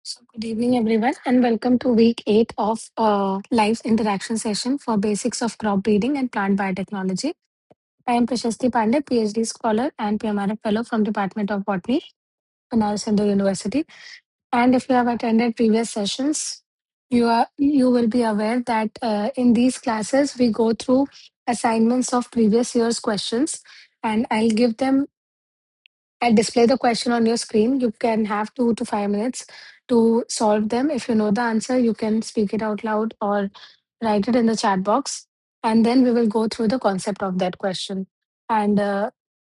So, good evening, everyone, and welcome to week 8 of live interaction session for basics of crop breeding and plant biotechnology. I am Prashasti Pandey, PhD scholar and PMRF fellow from Department of Botany, Banaras Hindu University. And if you have attended previous sessions, you will be aware that in these classes we go through assignments of previous year's questions, and I'll display the question on your screen. You can have 2 to 5 minutes to solve them. If you know the answer, you can speak it out loud or write it in the chat box. And then we will go through the concept of that question. And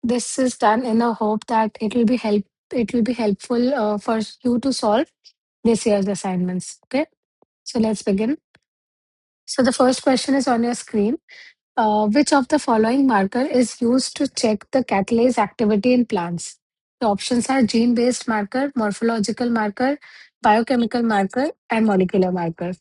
this is done in a hope that it will be helpful for you to solve this year's assignments. Okay. So let's begin. So the first question is on your screen. Which of the following marker is used to check the catalase activity in plants? The options are gene based marker, morphological marker, biochemical marker, and molecular marker.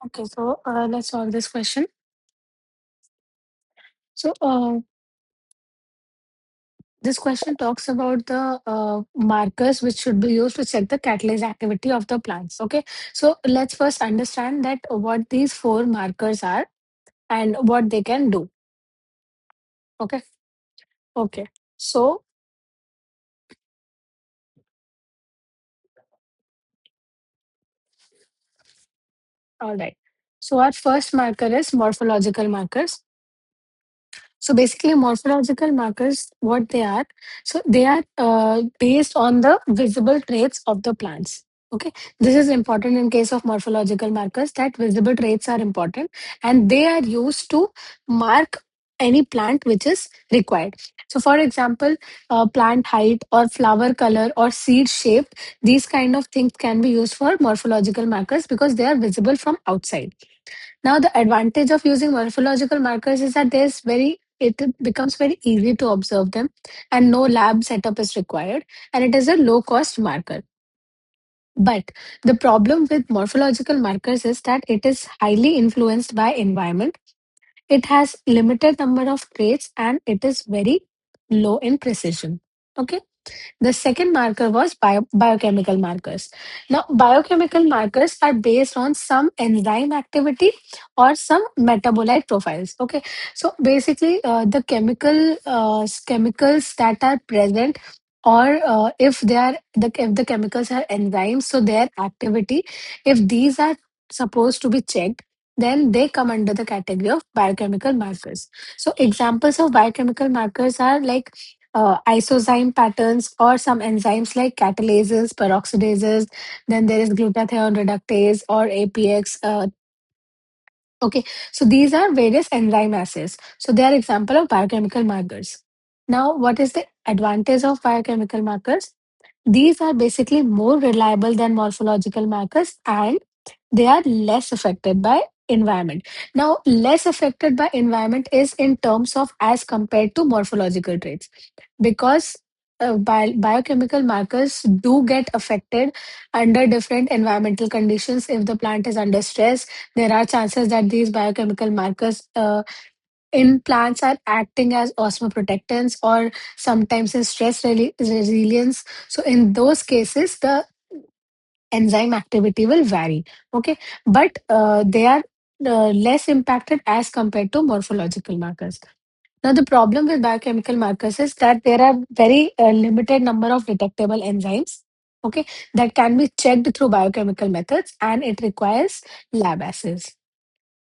Okay, so let's solve this question. So this question talks about the markers which should be used to check the catalase activity of the plants. Okay, so let's first understand that what these 4 markers are and what they can do. Okay, okay. So all right. So our first marker is morphological markers. So basically, morphological markers, what they are, so they are based on the visible traits of the plants. Okay, this is important in case of morphological markers that visible traits are important and they are used to mark any plant which is required. So, for example, plant height or flower color or seed shape, these kind of things can be used for morphological markers because they are visible from outside. Now, the advantage of using morphological markers is that there's very it becomes very easy to observe them, and no lab setup is required, and it is a low cost marker. But the problem with morphological markers is that it is highly influenced by environment. It has limited number of traits and it is very low in precision. Okay. The second marker was biochemical markers. Now, biochemical markers are based on some enzyme activity or some metabolite profiles. Okay, so basically, the chemicals that are present, or if the chemicals are enzymes, so their activity, if these are supposed to be checked, then they come under the category of biochemical markers. So, examples of biochemical markers are like isozyme patterns or some enzymes like catalases, peroxidases. Then there is glutathione reductase or APX. Okay, so these are various enzyme assays. So they are example of biochemical markers. Now, what is the advantage of biochemical markers? These are basically more reliable than morphological markers, and they are less affected by environment. Now, less affected by environment is in terms of as compared to morphological traits, because biochemical markers do get affected under different environmental conditions. If the plant is under stress, there are chances that these biochemical markers in plants are acting as osmoprotectants or sometimes in stress resilience. So in those cases, the enzyme activity will vary. Okay, but they are less impacted as compared to morphological markers. Now, the problem with biochemical markers is that there are very limited number of detectable enzymes, okay, that can be checked through biochemical methods, and it requires lab assays.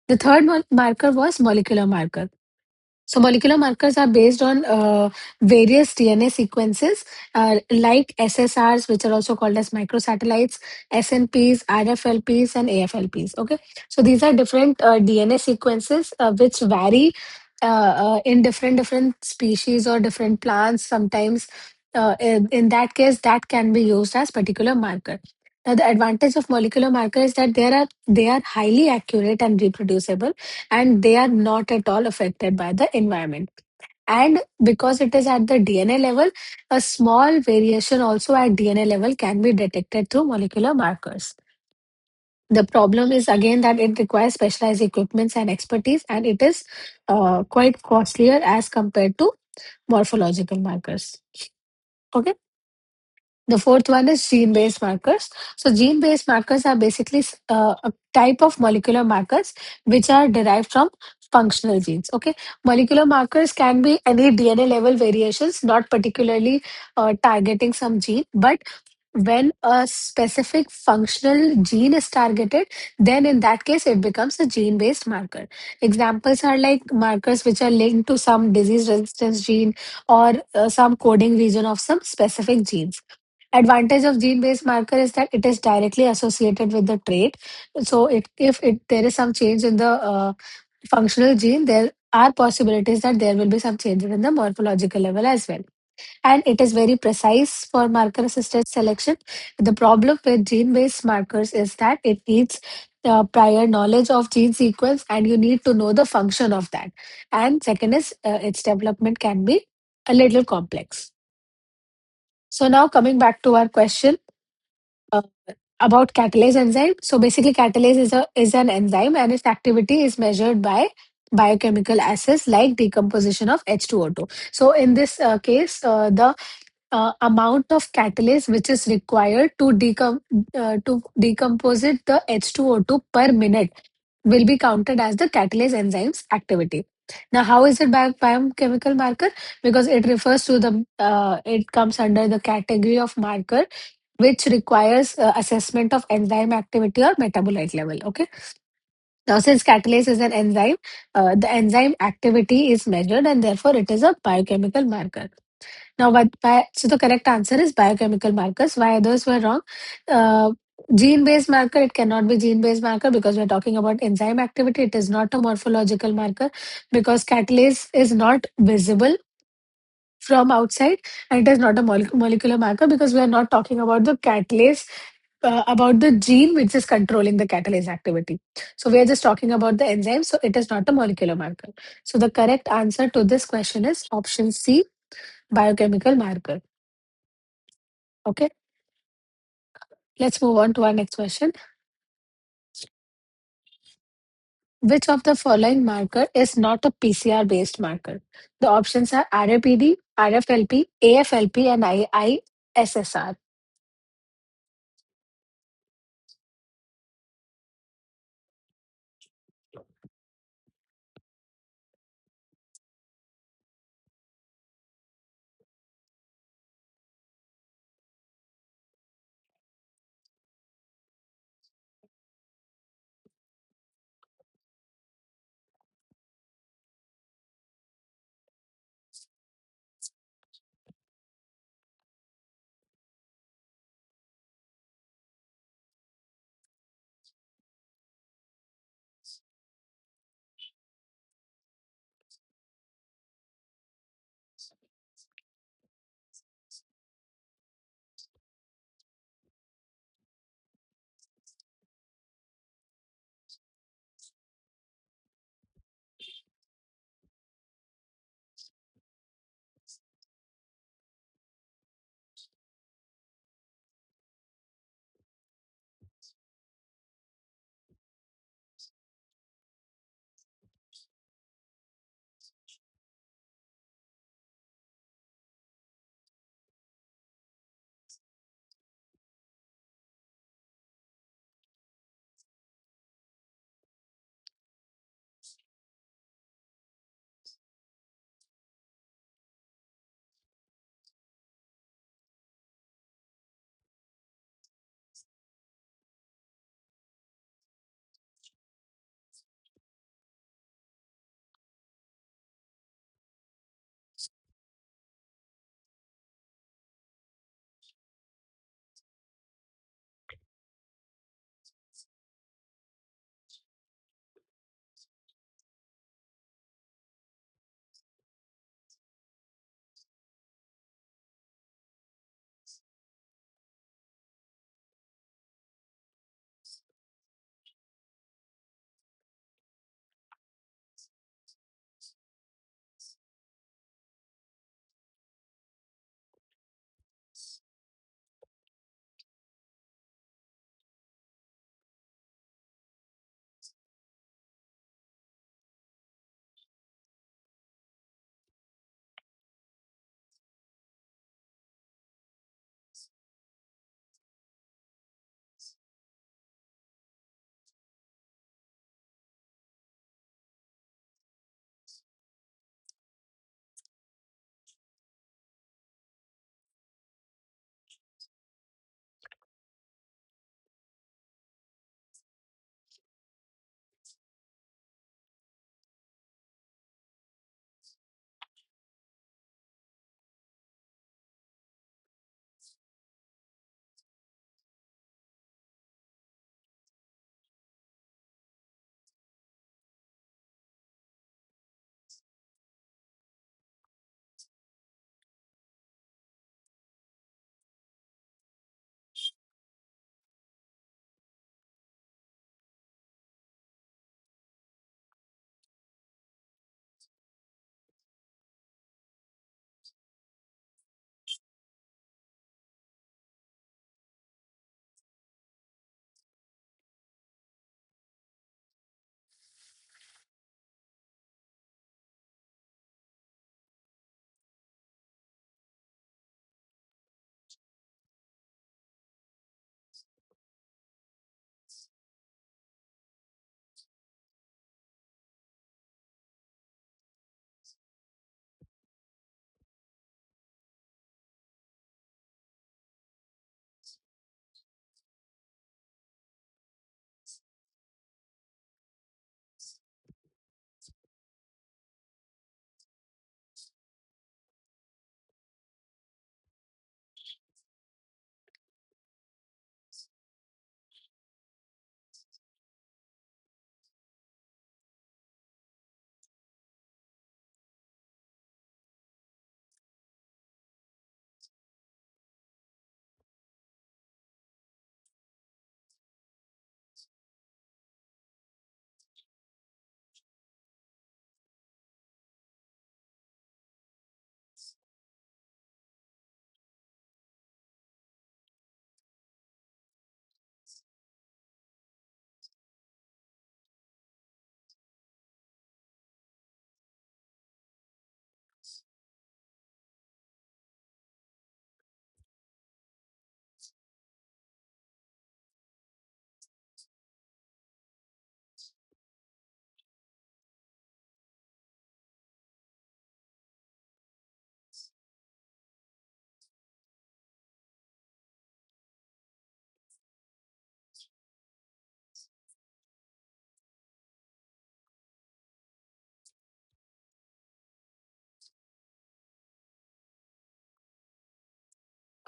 The third marker was molecular marker. So molecular markers are based on various DNA sequences, like SSRs, which are also called as microsatellites, SNPs, RFLPs, and AFLPs. Okay, so these are different DNA sequences which vary in different species or different plants. Sometimes, in that case, that can be used as particular marker. Now, the advantage of molecular marker is that they are highly accurate and reproducible, and they are not at all affected by the environment. And because it is at the DNA level, a small variation also at DNA level can be detected through molecular markers. The problem is again that it requires specialized equipments and expertise, and it is quite costlier as compared to morphological markers. Okay. The fourth one is gene based markers. So, gene based markers are basically a type of molecular markers which are derived from functional genes. Okay, molecular markers can be any DNA level variations, not particularly targeting some gene, but when a specific functional gene is targeted, then in that case it becomes a gene based marker. Examples are like markers which are linked to some disease resistance gene or some coding region of some specific genes. Advantage of gene based marker is that it is directly associated with the trait. So if there is some change in the functional gene, there are possibilities that there will be some changes in the morphological level as well. And it is very precise for marker assisted selection. The problem with gene based markers is that it needs prior knowledge of gene sequence, and you need to know the function of that. And second is its development can be a little complex. So now coming back to our question, uh, about catalase enzyme. So basically, catalase is an enzyme, and its activity is measured by biochemical assays like decomposition of H2O2. So in this case, the amount of catalase which is required to decompose it, the H2O2 per minute, will be counted as the catalase enzyme's activity. Now, how is it biochemical marker? Because it refers to it comes under the category of marker which requires assessment of enzyme activity or metabolite level. Okay. Now, since catalase is an enzyme, the enzyme activity is measured, and therefore it is a biochemical marker. Now, so the correct answer is biochemical markers. Why others were wrong? Uh, Gene-based marker, it cannot be gene-based marker because we're talking about enzyme activity. It is not a morphological marker because catalase is not visible from outside, and it is not a molecular marker because we are not talking about the catalase about the gene which is controlling the catalase activity. So we are just talking about the enzyme, so it is not a molecular marker. So the correct answer to this question is option C, biochemical marker. Okay, let's move on to our next question. Which of the following marker is not a PCR based marker? The options are RAPD, RFLP, AFLP, and IISSR.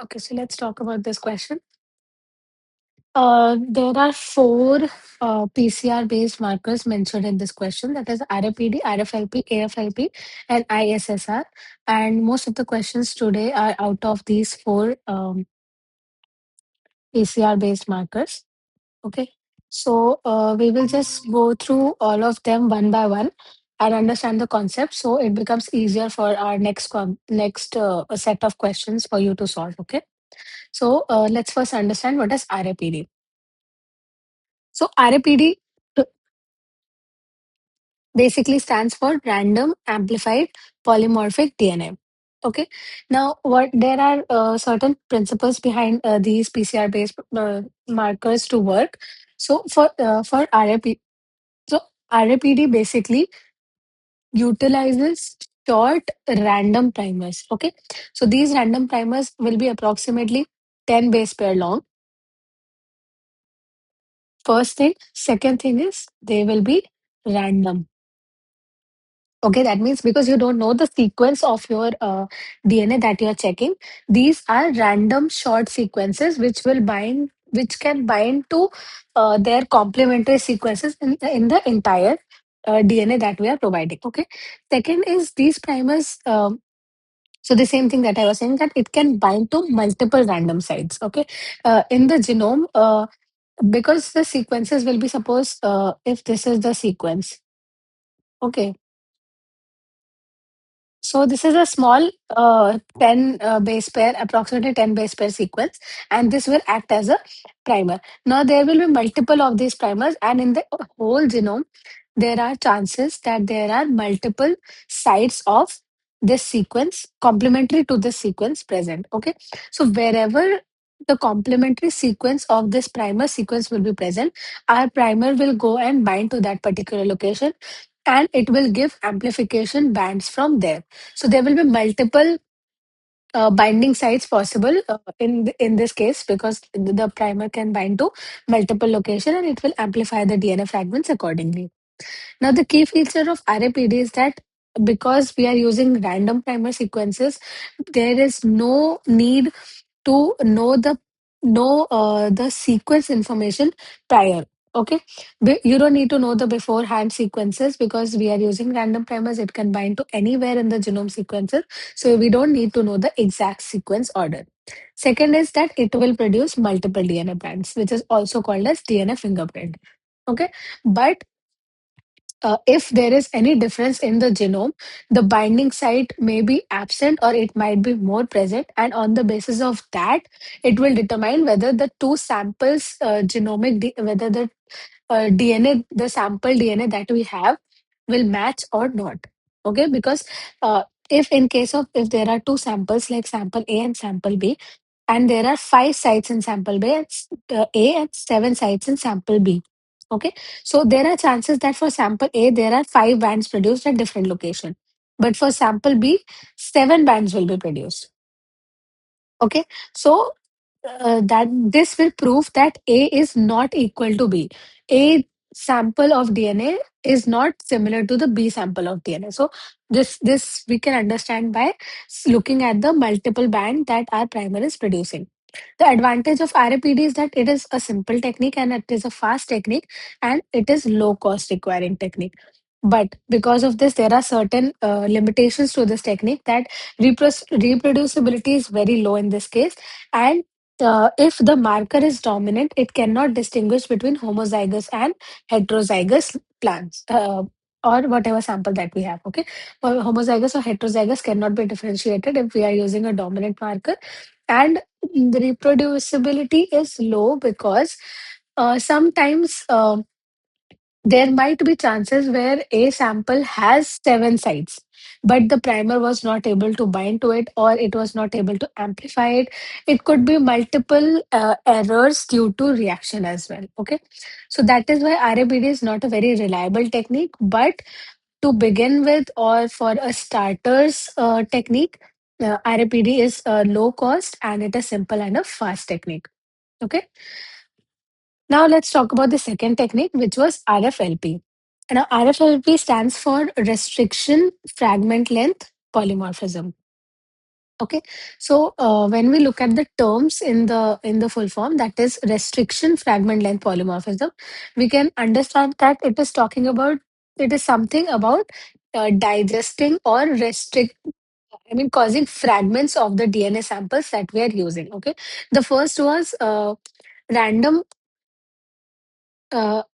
Okay, so let's talk about this question. There are four PCR-based markers mentioned in this question. That is RAPD, RFLP, AFLP, and ISSR. And most of the questions today are out of these four PCR-based markers. Okay. So we will just go through all of them one by one and understand the concept. So it becomes easier for our next set of questions for you to solve. Okay. So let's first understand what is RAPD. So RAPD basically stands for random amplified polymorphic DNA. Okay. Now, what there are certain principles behind these PCR based markers to work. So for RAP, so RAPD basically utilizes short random primers. Okay. So these random primers will be approximately 10 base pair long. First thing. Second thing is they will be random. Okay, that means because you don't know the sequence of your DNA that you're checking, these are random short sequences which can bind to their complementary sequences in the entire DNA that we are providing. Okay. Second is these primers. So the same thing that I was saying, that it can bind to multiple random sites. Okay, in the genome, because the sequences will be, suppose if this is the sequence. Okay, so this is a small 10 base pair, approximately 10 base pair sequence, and this will act as a primer. Now there will be multiple of these primers, and in the whole genome, there are chances that there are multiple sites of this sequence complementary to this sequence present. Okay, so wherever the complementary sequence of this primer sequence will be present, our primer will go and bind to that particular location, and it will give amplification bands from there. So there will be multiple binding sites possible in this case, because the primer can bind to multiple location and it will amplify the DNA fragments accordingly. Now, the key feature of RAPD is that because we are using random primer sequences, there is no need to know the sequence information prior. Okay, you don't need to know the beforehand sequences because we are using random primers. It can bind to anywhere in the genome sequences, so we don't need to know the exact sequence order. Second is that it will produce multiple DNA bands, which is also called as DNA fingerprint. Okay, but if there is any difference in the genome, the binding site may be absent or it might be more present. And on the basis of that, it will determine whether the two samples, whether the sample DNA that we have will match or not. Okay, because if in case of if there are two samples like sample A and sample B, and there are 5 sites in sample A and 7 sites in sample B. Okay, so there are chances that for sample A there are 5 bands produced at different location, but for sample B, 7 bands will be produced. Okay, so that this will prove that A is not equal to B. A sample of DNA is not similar to the B sample of DNA. So this we can understand by looking at the multiple band that our primer is producing. The advantage of RAPD is that it is a simple technique and it is a fast technique and it is low cost requiring technique. But because of this, there are certain limitations to this technique, that reproducibility is very low in this case. And if the marker is dominant, it cannot distinguish between homozygous and heterozygous plants. Or whatever sample that we have. Okay, or homozygous or heterozygous cannot be differentiated if we are using a dominant marker. And the reproducibility is low because sometimes there might be chances where a sample has 7 sites, but the primer was not able to bind to it or it was not able to amplify it. It could be multiple errors due to reaction as well. Okay, so that is why RABD is not a very reliable technique, but to begin with, or for a starter's technique, RAPD is low cost and it is simple and a fast technique. Okay. Now let's talk about the second technique, which was RFLP. Now RFLP stands for restriction fragment length polymorphism. Okay, so when we look at the terms in the full form, that is restriction fragment length polymorphism, we can understand that it is talking about, it is something about digesting or restrict, I mean, causing fragments of the DNA samples that we are using. Okay, the first was random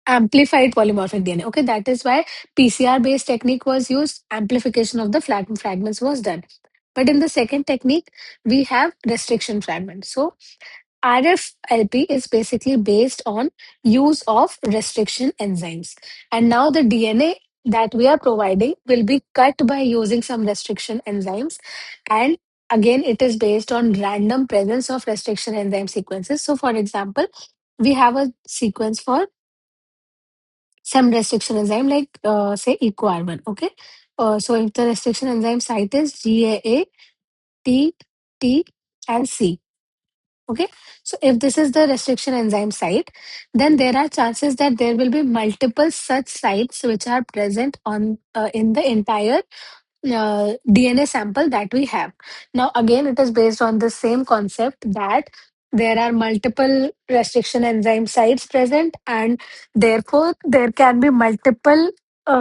amplified polymorphic DNA. Okay, that is why PCR based technique was used, amplification of the fragments was done. But in the second technique, we have restriction fragments. So RFLP is basically based on use of restriction enzymes. And now the DNA that we are providing will be cut by using some restriction enzymes. And again, it is based on random presence of restriction enzyme sequences. So for example, we have a sequence for some restriction enzyme like say ecoR1. Okay, so if the restriction enzyme site is GAA, T, T, and C. Okay, so if this is the restriction enzyme site, then there are chances that there will be multiple such sites which are present on in the entire DNA sample that we have. Now, again, it is based on the same concept that there are multiple restriction enzyme sites present, and therefore there can be multiple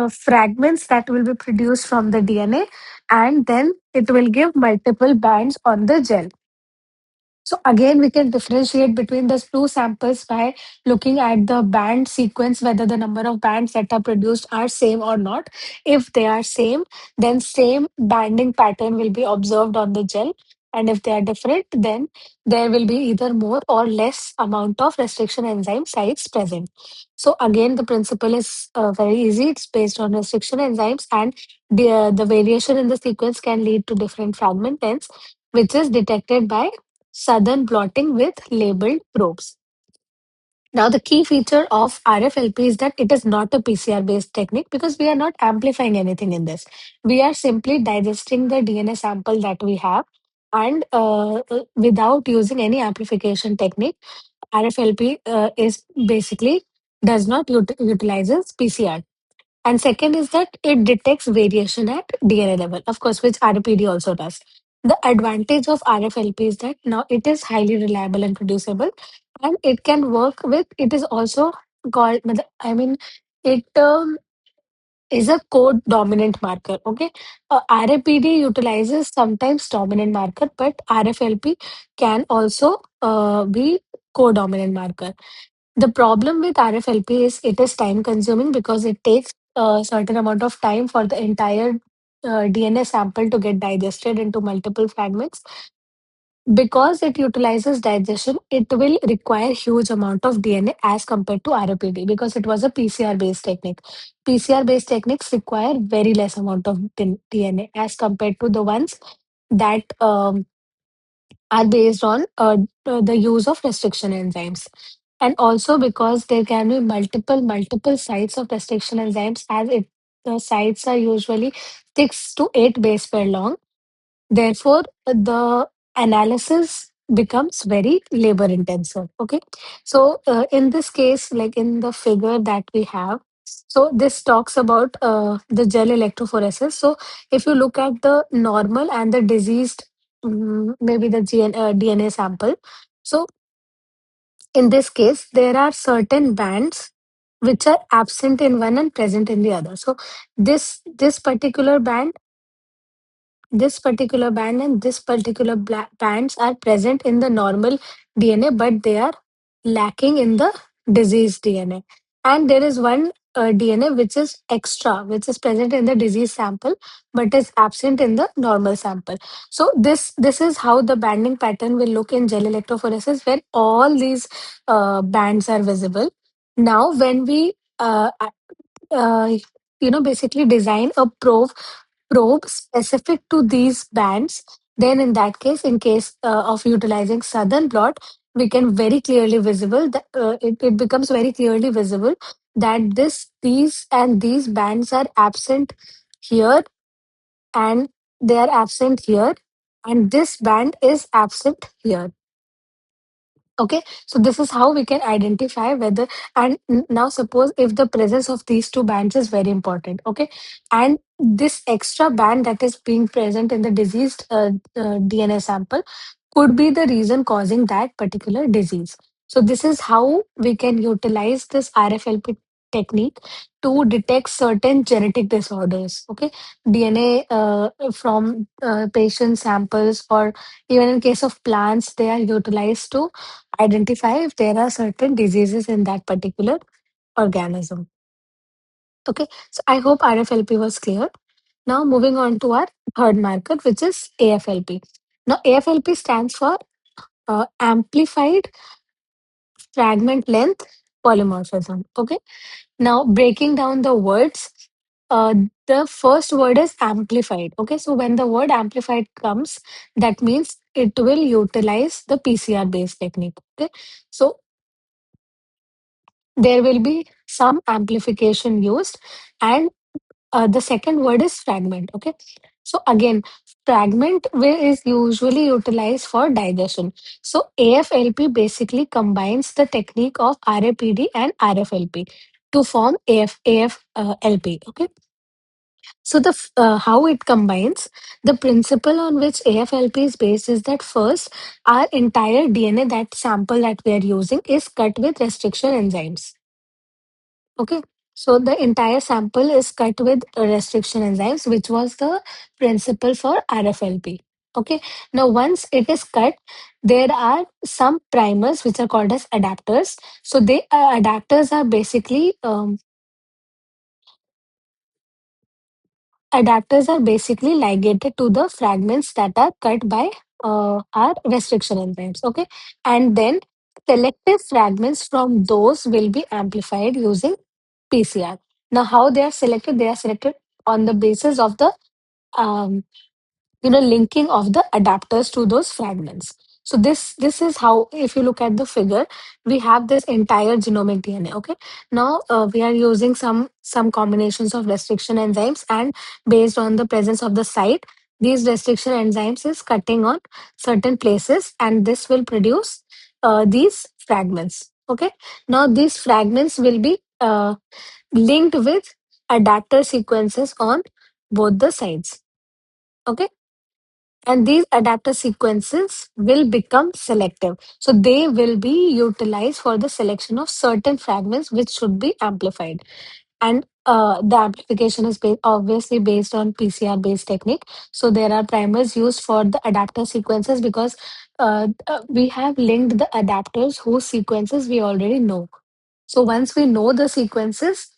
fragments that will be produced from the DNA, and then it will give multiple bands on the gel. So again, we can differentiate between the two samples by looking at the band sequence, whether the number of bands that are produced are same or not. If they are same, then same banding pattern will be observed on the gel. And if they are different, then there will be either more or less amount of restriction enzyme sites present. So again, the principle is very easy. It's based on restriction enzymes, and the variation in the sequence can lead to different fragment lengths, which is detected by southern blotting with labeled probes. Now, the key feature of RFLP is that it is not a PCR based technique because we are not amplifying anything in this. We are simply digesting the DNA sample that we have, and without using any amplification technique. RFLP is basically does not utilizes PCR. And second is that it detects variation at DNA level, of course, which RPD also does. The advantage of RFLP is that now it is highly reliable and producible, and it can work with, it is also called, I mean, it is a code dominant marker. Okay. RAPD utilizes sometimes dominant marker, but RFLP can also be co-dominant marker. The problem with RFLP is it is time consuming because it takes a certain amount of time for the entire DNA sample to get digested into multiple fragments. Because it utilizes digestion, it will require huge amount of DNA as compared to RAPD because it was a PCR based technique. PCR based techniques require very less amount of DNA as compared to the ones that are based on the use of restriction enzymes. And also because there can be multiple sites of restriction enzymes, as it the sites are usually 6 to 8 base pair long. Therefore, the analysis becomes very labor intensive. Okay, so in this case, like in the figure that we have, so this talks about the gel electrophoresis. So if you look at the normal and the diseased, maybe the DNA sample. So in this case, there are certain bands which are absent in one and present in the other. So this particular band, this particular band and this particular bands are present in the normal DNA, but they are lacking in the diseased DNA. And there is one DNA which is extra, which is present in the disease sample, but is absent in the normal sample. So this is how the banding pattern will look in gel electrophoresis, where all these bands are visible. Now, when we uh, basically design a probe specific to these bands, then in that case, in case of utilizing southern blot, we can very clearly visible that it becomes very clearly visible that these and these bands are absent here, and they are absent here, and this band is absent here. Okay, so this is how we can identify whether, and now suppose if the presence of these two bands is very important, okay, and this extra band that is being present in the diseased DNA sample could be the reason causing that particular disease. So this is how we can utilize this RFLP technique to detect certain genetic disorders. Okay, DNA from patient samples, or even in case of plants, they are utilized to identify if there are certain diseases in that particular organism. Okay, so I hope RFLP was clear. Now moving on to our third marker, which is AFLP. Now AFLP stands for amplified fragment length polymorphism. Okay, now breaking down the words, uh, the first word is amplified. Okay, so when the word amplified comes, that means it will utilize the PCR based technique. Okay, so there will be some amplification used, and the second word is fragment. Okay, so again, is usually utilized for digestion. So AFLP basically combines the technique of RAPD and RFLP to form AFLP. Okay, so how it combines, the principle on which AFLP is based is that first, our entire DNA, that sample that we are using, is cut with restriction enzymes. Okay. So the entire sample is cut with restriction enzymes, which was the principle for RFLP. Okay. Now, once it is cut, there are some primers which are called as adapters. So they adapters are basically ligated to the fragments that are cut by our restriction enzymes. Okay. And then selective fragments from those will be amplified using PCR. Now, how they are selected? They are selected on the basis of the um, linking of the adapters to those fragments. So this is how, if you look at the figure, we have this entire genomic DNA. Okay, now we are using some combinations of restriction enzymes, and based on the presence of the site, these restriction enzymes is cutting on certain places, and this will produce these fragments. Okay, now these fragments will be linked with adapter sequences on both the sides. Okay, and these adapter sequences will become selective. So they will be utilized for the selection of certain fragments which should be amplified. And the amplification is obviously based on PCR based technique. So there are primers used for the adapter sequences because we have linked the adapters whose sequences we already know. So once we know the sequences,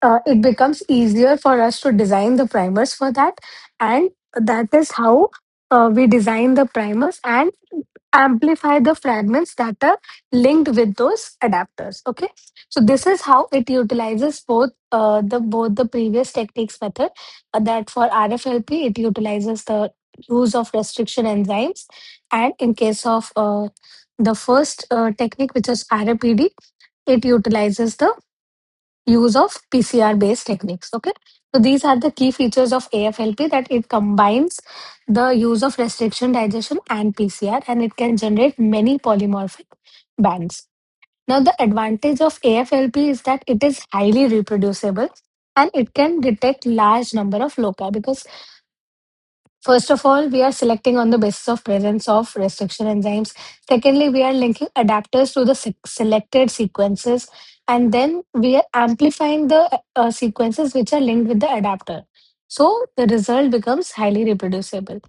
it becomes easier for us to design the primers for that. And that is how we design the primers and amplify the fragments that are linked with those adapters. Okay, so this is how it utilizes both the previous techniques method, that for RFLP it utilizes the use of restriction enzymes, and in case of the first technique, which is RAPD, it utilizes the use of PCR based techniques. Okay. So these are the key features of AFLP, that it combines the use of restriction digestion and PCR, and it can generate many polymorphic bands. Now, the advantage of AFLP is that it is highly reproducible and it can detect large number of loci, because first of all, we are selecting on the basis of presence of restriction enzymes. Secondly, we are linking adapters to the selected sequences. And then we are amplifying the sequences which are linked with the adapter. So the result becomes highly reproducible.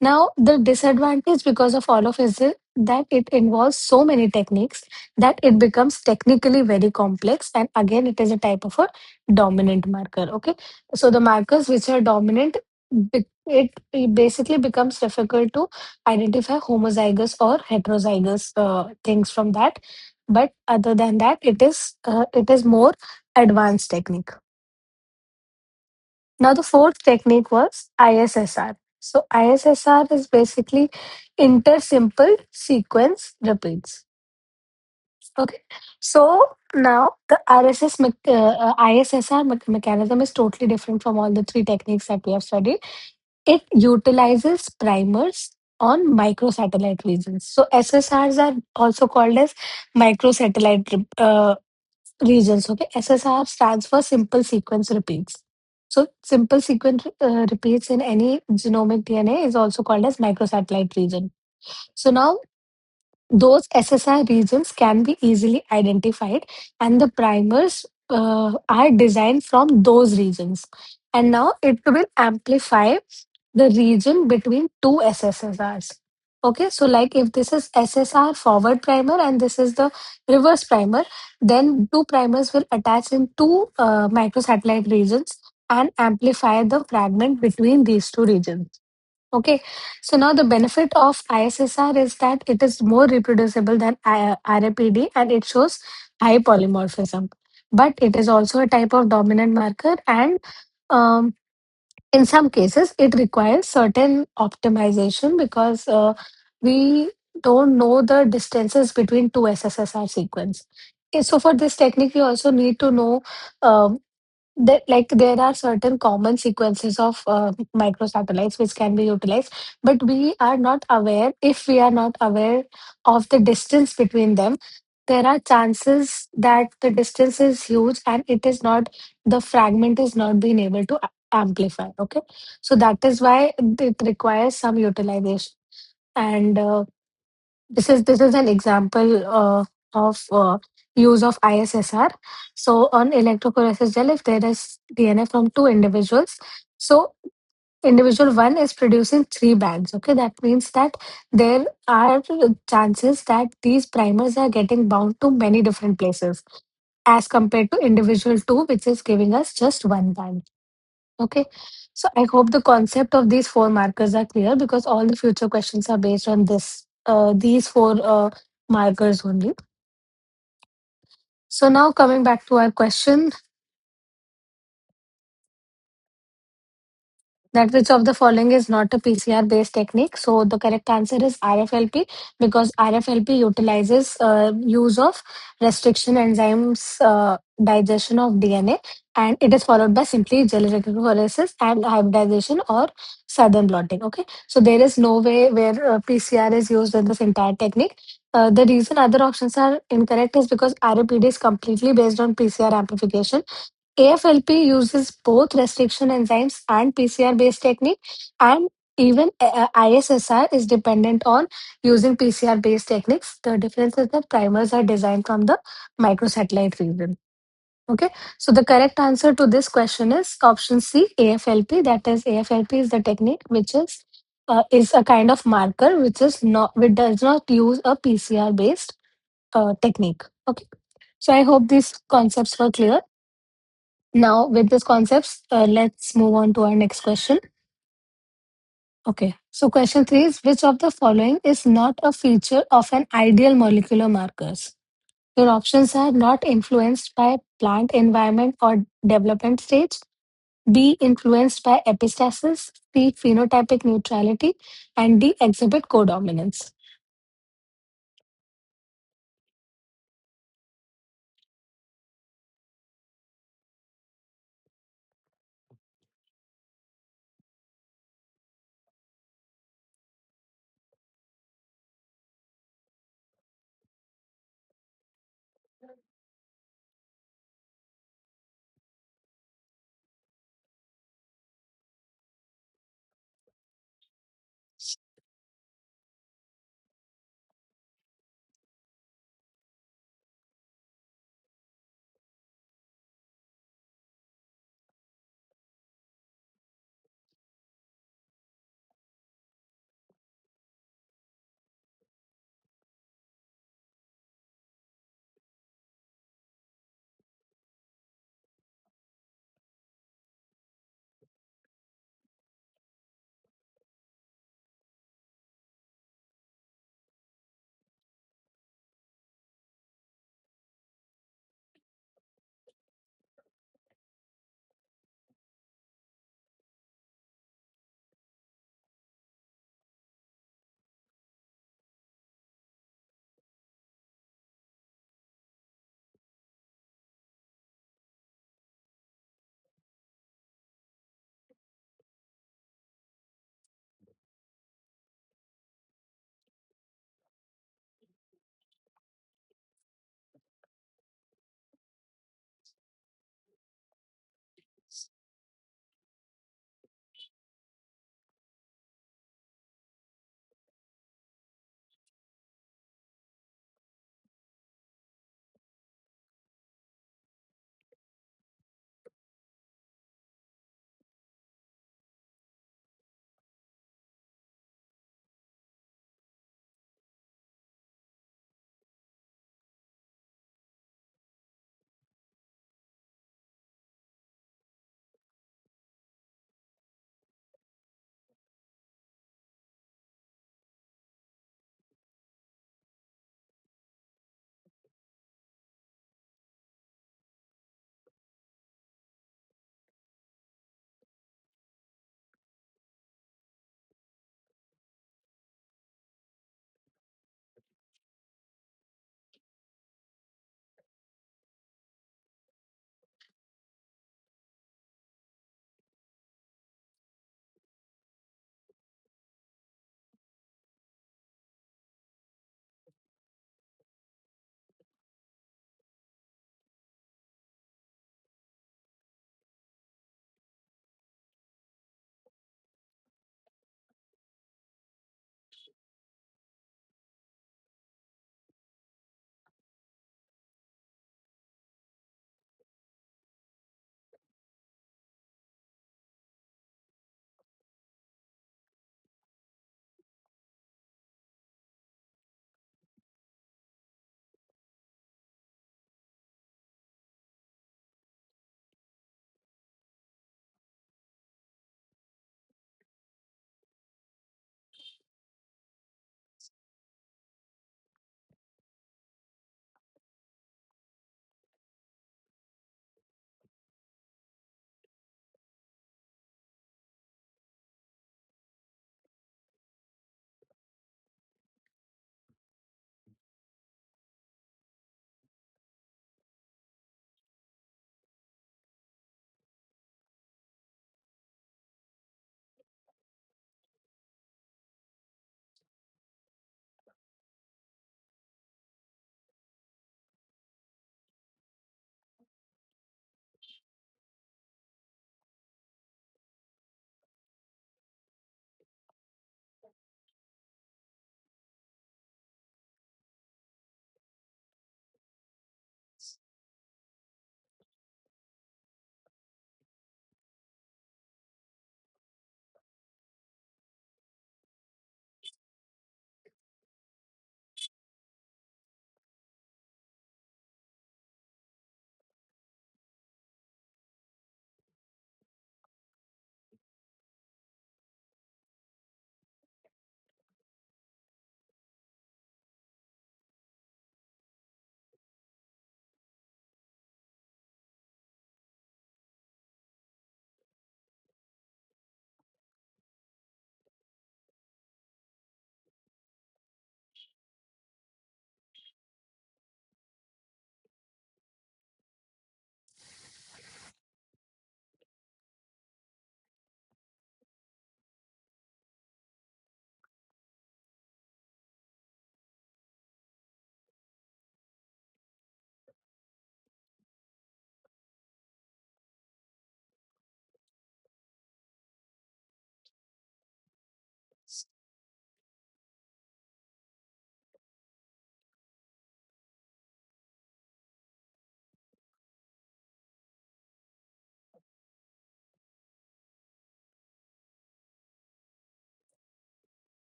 Now, the disadvantage because of all of is that it involves so many techniques that it becomes technically very complex. And again, it is a type of a dominant marker. Okay. So the markers which are dominant, it basically becomes difficult to identify homozygous or heterozygous things from that. But other than that, it is more advanced technique. Now, the fourth technique was ISSR. So, ISSR is basically intersimple sequence repeats. Okay. So, now the ISSR mechanism is totally different from all the three techniques that we have studied. It utilizes primers on microsatellite regions. So SSRs are also called as microsatellite regions. Okay, SSR stands for simple sequence repeats. So simple sequence repeats in any genomic DNA is also called as microsatellite region. So now those SSR regions can be easily identified, and the primers are designed from those regions. And now it will amplify the region between two SSRs. Okay, so like if this is SSR forward primer and this is the reverse primer, then two primers will attach in two microsatellite regions and amplify the fragment between these two regions. Okay, so now the benefit of ISSR is that it is more reproducible than RAPD and it shows high polymorphism. But it is also a type of dominant marker, and um, in some cases, it requires certain optimization because we don't know the distances between two SSSR sequence. Okay, so for this technique, you also need to know um, that like there are certain common sequences of microsatellites which can be utilized, but we are not aware. If we are not aware of the distance between them, there are chances that the distance is huge and it is not, the fragment is not being able to amplify. Okay, so that is why it requires some utilization. And this is an example of use of ISSR. So on electrophoresis gel, if there is DNA from two individuals, so individual one is producing three bands. Okay, that means that there are chances that these primers are getting bound to many different places as compared to individual two, which is giving us just one band. Okay, so I hope the concept of these four markers are clear because all the future questions are based on these four markers only. So now coming back to our question, that which of the following is not a PCR based technique? So the correct answer is RFLP because RFLP utilizes use of restriction enzymes digestion of DNA, and it is followed by simply gel electrophoresis and hybridization or southern blotting. Okay, so there is no way where PCR is used in this entire technique. The reason other options are incorrect is because RAPD is completely based on PCR amplification. AFLP uses both restriction enzymes and PCR based technique, and even ISSR is dependent on using PCR based techniques. The difference is that primers are designed from the microsatellite region. Okay, so the correct answer to this question is option C, AFLP. That is, AFLP is the technique which is a kind of marker which does not use a PCR based technique. Okay, so I hope these concepts were clear. Now, with these concepts, let's move on to our next question. Okay, so question three is, which of the following is not a feature of an ideal molecular markers? Your options are not influenced by plant environment or development stage, B influenced by epistasis, C phenotypic neutrality, and D exhibit codominance.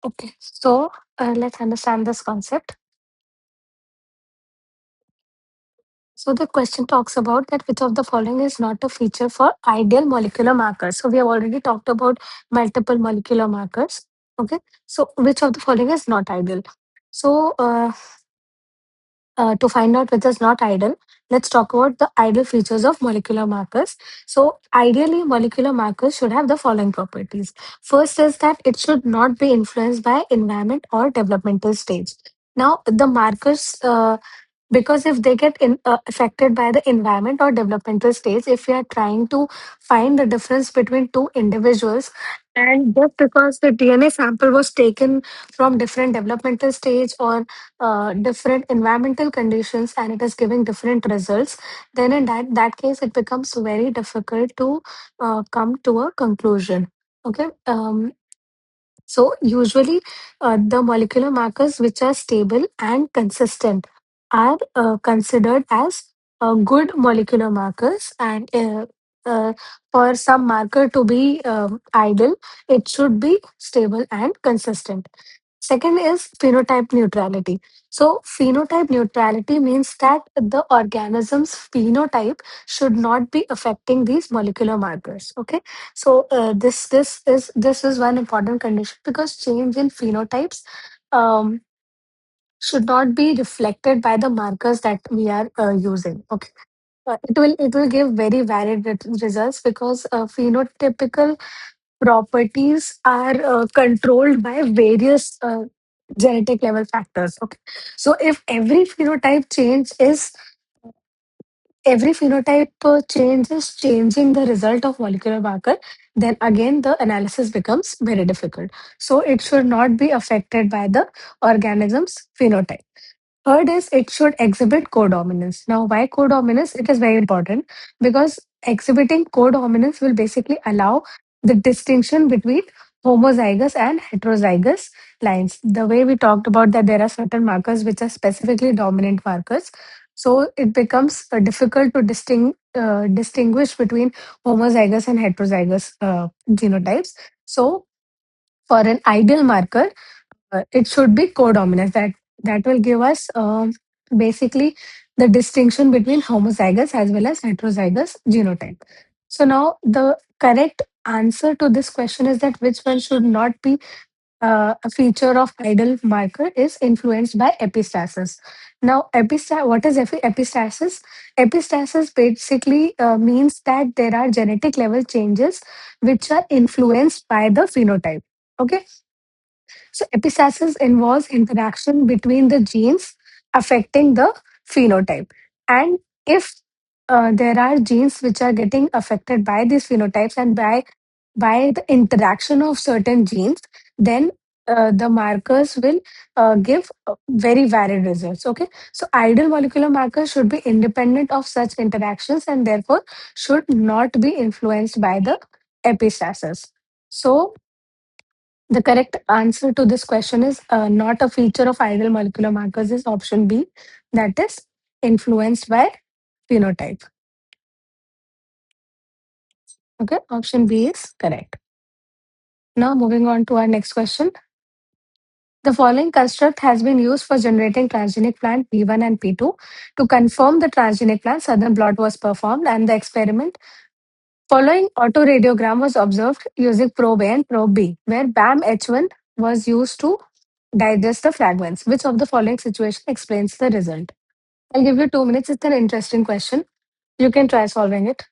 Okay, so let's understand this concept. So the question talks about that which of the following is not a feature for ideal molecular markers. So we have already talked about multiple molecular markers. Okay, so which of the following is not ideal? So to find out which is not ideal, let's talk about the ideal features of molecular markers. So, ideally, molecular markers should have the following properties. First is that it should not be influenced by environment or developmental stage. Now, the markers because if they get affected by the environment or developmental stage, if we are trying to find the difference between two individuals, and just because the DNA sample was taken from different developmental stage or different environmental conditions and it is giving different results, then in that case it becomes very difficult to come to a conclusion. Okay. So usually, the molecular markers which are stable and consistent are considered as good molecular markers. And for some marker to be ideal, it should be stable and consistent. Second is phenotype neutrality. So, phenotype neutrality means that the organism's phenotype should not be affecting these molecular markers. Okay, so this is one important condition because change in phenotypes um, should not be reflected by the markers that we are using. Okay, it will give very varied results because phenotypical properties are controlled by various genetic level factors. Okay, so if every phenotype change is changing the result of molecular marker, then again the analysis becomes very difficult. So it should not be affected by the organism's phenotype. Third is it should exhibit codominance. Now, why codominance? It is very important because exhibiting codominance will basically allow the distinction between homozygous and heterozygous lines. The way we talked about that there are certain markers which are specifically dominant markers. So it becomes difficult to distinguish between homozygous and heterozygous genotypes. So for an ideal marker, it should be codominance. That will give us basically the distinction between homozygous as well as heterozygous genotype. So now the correct answer to this question is that which one should not be a feature of ideal marker is influenced by epistasis. Now, what is epistasis? Epistasis basically means that there are genetic level changes which are influenced by the phenotype. Okay, so epistasis involves interaction between the genes affecting the phenotype. And if there are genes which are getting affected by these phenotypes and by the interaction of certain genes, then the markers will give very varied results. Okay, so ideal molecular markers should be independent of such interactions and therefore should not be influenced by the epistasis. So the correct answer to this question is not a feature of ideal molecular markers is option B, that is influenced by phenotype. Okay, option B is correct. Now moving on to our next question. The following construct has been used for generating transgenic plant P1 and P2. To confirm the transgenic plant, Southern blot was performed and the experiment following autoradiogram was observed using probe A and probe B, where BAM H1 was used to digest the fragments. Which of the following situation explains the result? I'll give you 2 minutes. It's an interesting question. You can try solving it.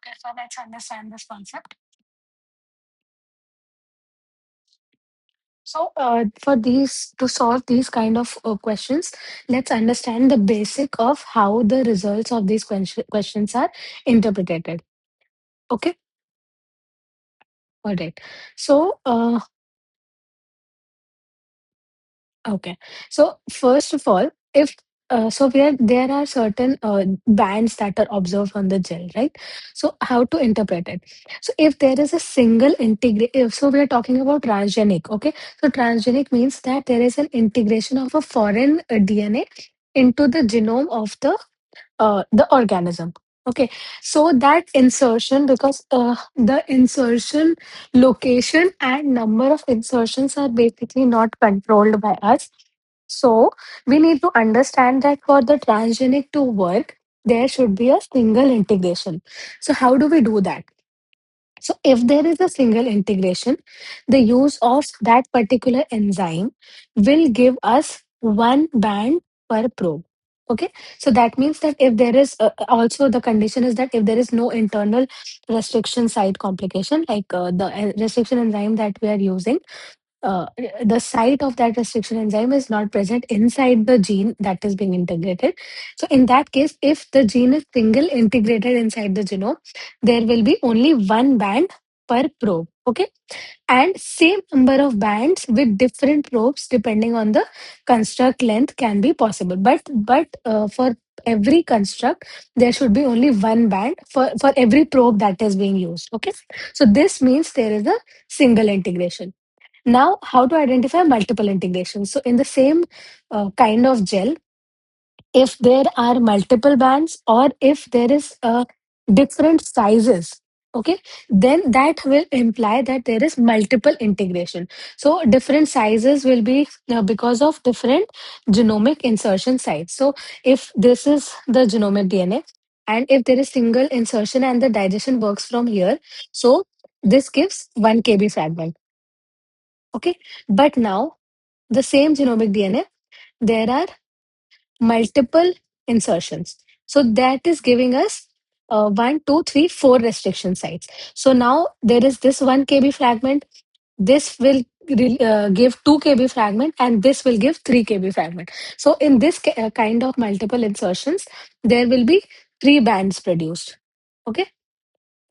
Okay, so let's understand this concept. So, for these to solve these kind of questions, let's understand the basic of how the results of these questions are interpreted. Okay, all right. So, okay. So first of all, if so there are certain bands that are observed on the gel, right? So how to interpret it? So if there is a single integrate, so we are talking about transgenic, okay? So transgenic means that there is an integration of a foreign DNA into the genome of the organism. Okay, so that insertion, because the insertion location and number of insertions are basically not controlled by us. So we need to understand that for the transgenic to work, there should be a single integration. So how do we do that? So if there is a single integration, the use of that particular enzyme will give us one band per probe. Okay, so that means that if there is also the condition is that if there is no internal restriction site complication, like the restriction enzyme that we are using, uh, the site of that restriction enzyme is not present inside the gene that is being integrated. So, in that case, if the gene is single integrated inside the genome, there will be only one band per probe. Okay, and same number of bands with different probes depending on the construct length can be possible. But for every construct, there should be only one band for every probe that is being used. Okay, so this means there is a single integration. Now, how to identify multiple integrations? So, in the same kind of gel, if there are multiple bands or if there is different sizes, okay, then that will imply that there is multiple integration. So, different sizes will be because of different genomic insertion sites. So, if this is the genomic DNA, and if there is single insertion and the digestion works from here, so this gives 1 kb fragment. Okay, but now the same genomic DNA, there are multiple insertions. So that is giving us one, two, three, four restriction sites. So now there is this 1 kb fragment, this will give 2 kb fragment, and this will give 3 kb fragment. So in this kind of multiple insertions, there will be three bands produced. Okay,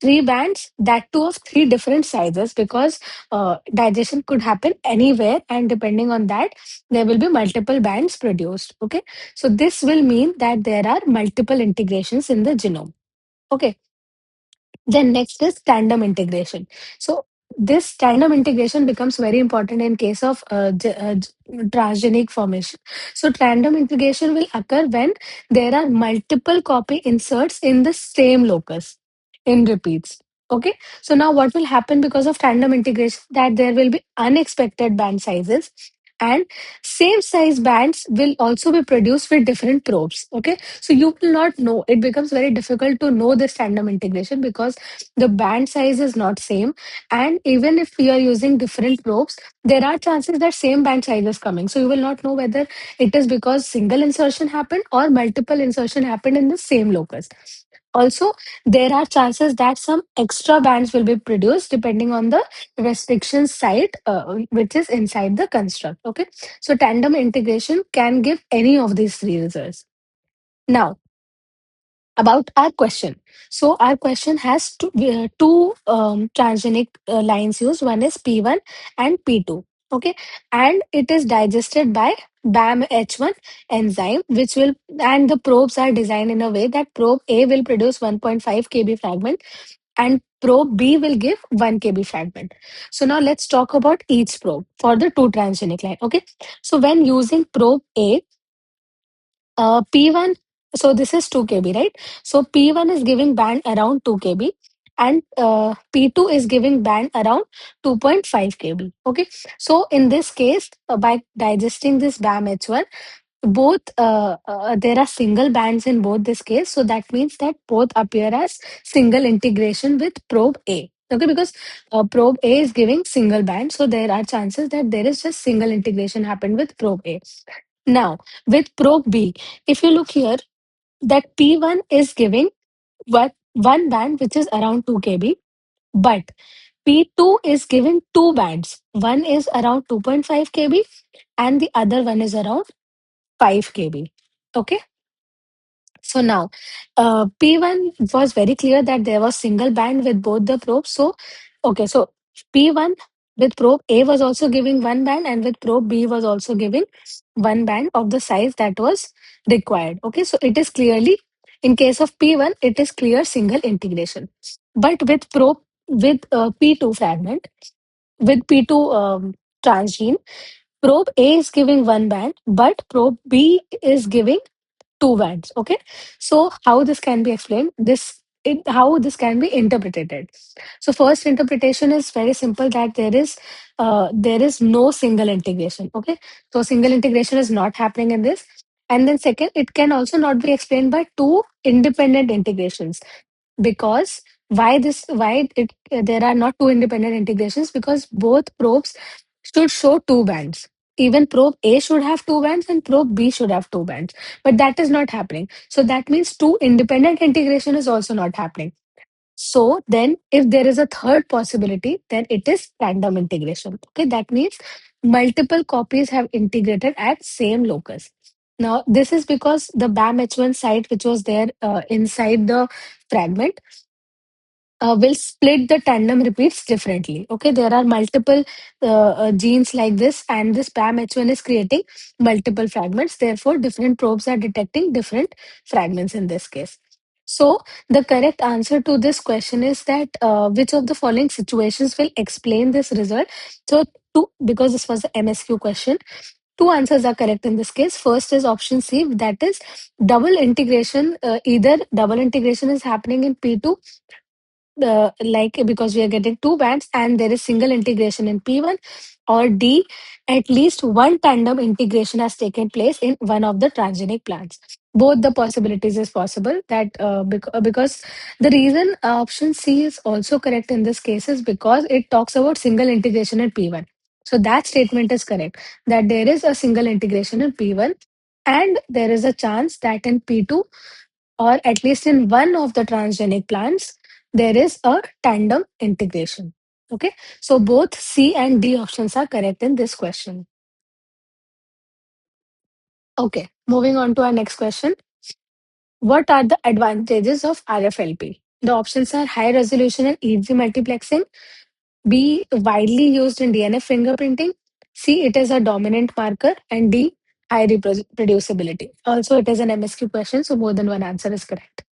three bands, that too of three different sizes, because digestion could happen anywhere, and depending on that there will be multiple bands produced. Okay, so this will mean that there are multiple integrations in the genome. Okay, then next is tandem integration. So this tandem integration becomes very important in case of transgenic formation. So tandem integration will occur when there are multiple copy inserts in the same locus in repeats. Okay, so now what will happen because of tandem integration, that there will be unexpected band sizes, and same size bands will also be produced with different probes. Okay, so you will not know, it becomes very difficult to know this tandem integration because the band size is not same, and even if we are using different probes, there are chances that same band size is coming, so you will not know whether it is because single insertion happened or multiple insertion happened in the same locus. Also, there are chances that some extra bands will be produced depending on the restriction site which is inside the construct. Okay, so tandem integration can give any of these three results. Now, about our question. So our question has two transgenic lines used. One is P1 and P2. Okay, and it is digested by BAM H1 enzyme, which will, and the probes are designed in a way that probe A will produce 1.5 kb fragment and probe B will give 1 kb fragment. So now let's talk about each probe for the two transgenic line. Okay, so when using probe A, P1, so this is 2 kb, right? So P1 is giving band around 2 kb, and P2 is giving band around 2.5 kb. Okay, so in this case, by digesting this BAM H1, both there are single bands in both this case. So that means that both appear as single integration with probe A. Okay, because probe A is giving single band, so there are chances that there is just single integration happened with probe A. Now, with probe B, if you look here, that P1 is giving what one band which is around 2 kb, but P2 is giving two bands. One is around 2.5 kb and the other one is around 5 kb. Okay. So now, P1 was very clear that there was single band with both the probes. So, okay, so P1 with probe A was also giving one band, and with probe B was also giving one band of the size that was required. Okay, so it is clearly, in case of P1, it is clear single integration. But with probe, with P2 fragment, with P2 transgene, probe A is giving one band, but probe B is giving two bands. Okay, so how this can be explained, how this can be interpreted. So first interpretation is very simple, that there is no single integration. Okay, so single integration is not happening in this. And then second, it can also not be explained by two independent integrations, because why it there are not two independent integrations, because both probes should show two bands. Even probe A should have two bands and probe B should have two bands, but that is not happening. So that means two independent integration is also not happening. So then if there is a third possibility, then it is random integration. Okay, that means multiple copies have integrated at same locus. Now this is because the BAM-H1 site which was there inside the fragment will split the tandem repeats differently. Okay, there are multiple genes like this, and this PAM-H1 is creating multiple fragments. Therefore, different probes are detecting different fragments in this case. So, the correct answer to this question is that which of the following situations will explain this result? So, because this was the MSQ question, two answers are correct in this case. First is option C, that is double integration. Either double integration is happening in P2, like because we are getting two bands and there is single integration in P1, or D, at least one tandem integration has taken place in one of the transgenic plants. Both the possibilities is possible, that because the reason option C is also correct in this case is because it talks about single integration in P1. So that statement is correct, that there is a single integration in P1 and there is a chance that in P2, or at least in one of the transgenic plants, there is a tandem integration. Okay, so both C and D options are correct in this question. Okay, moving on to our next question. What are the advantages of RFLP? The options are high resolution and easy multiplexing, B, widely used in DNA fingerprinting, C, it is a dominant marker, and D, high reproducibility. Also, it is an MSQ question, so more than one answer is correct.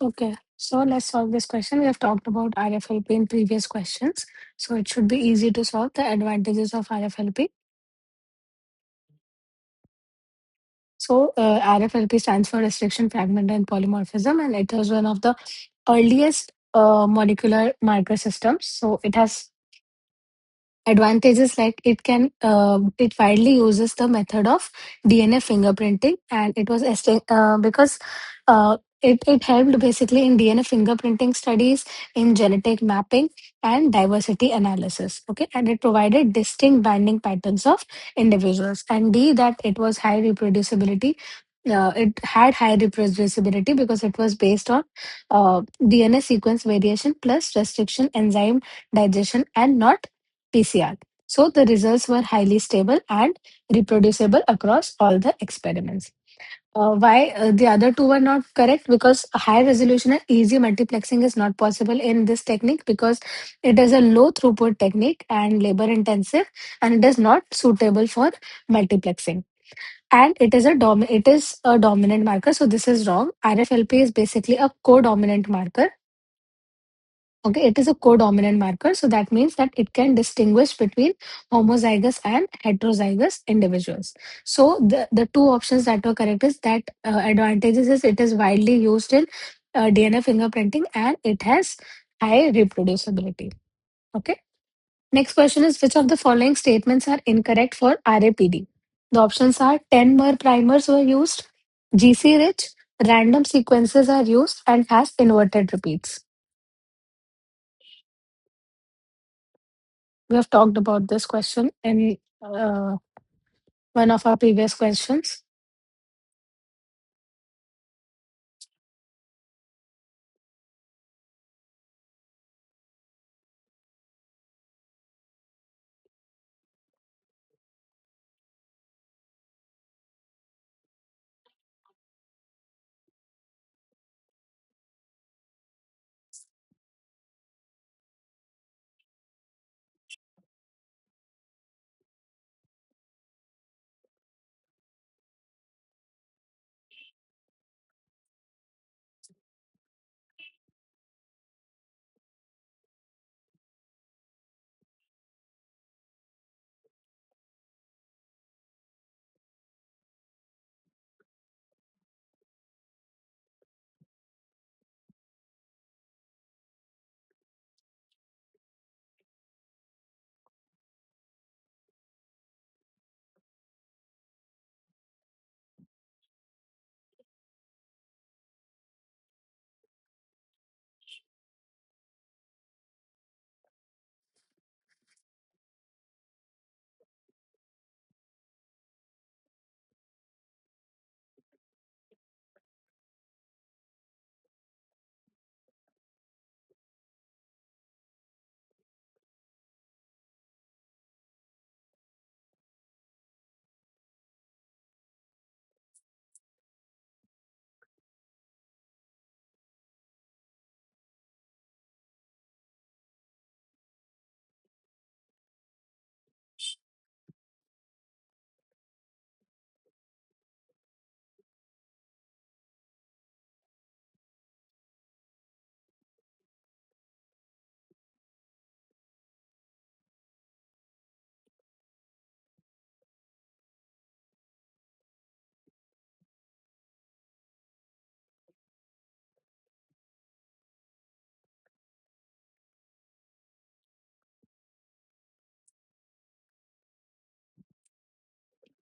Okay, so let's solve this question. We have talked about RFLP in previous questions, so it should be easy to solve the advantages of RFLP. So, RFLP stands for restriction, fragment, and polymorphism, and it was one of the earliest molecular marker systems. So, it has advantages like it widely uses the method of DNA fingerprinting, and it was because it helped basically in DNA fingerprinting studies, in genetic mapping and diversity analysis. Okay, and it provided distinct binding patterns of individuals. And D, that it was high reproducibility. It had high reproducibility because it was based on DNA sequence variation plus restriction, enzyme digestion, and not PCR. So the results were highly stable and reproducible across all the experiments. Why the other two were not correct? Because high resolution and easy multiplexing is not possible in this technique because it is a low throughput technique and labor intensive, and it is not suitable for multiplexing. And it is a dominant marker, so this is wrong. RFLP is basically a co-dominant marker. Okay, it is a codominant marker, so that means that it can distinguish between homozygous and heterozygous individuals. So the two options that were correct is that advantages is it is widely used in DNA fingerprinting and it has high reproducibility. Okay. Next question is which of the following statements are incorrect for RAPD? The options are 10 mer primers were used, GC rich, random sequences are used, and has inverted repeats. We have talked about this question in one of our previous questions.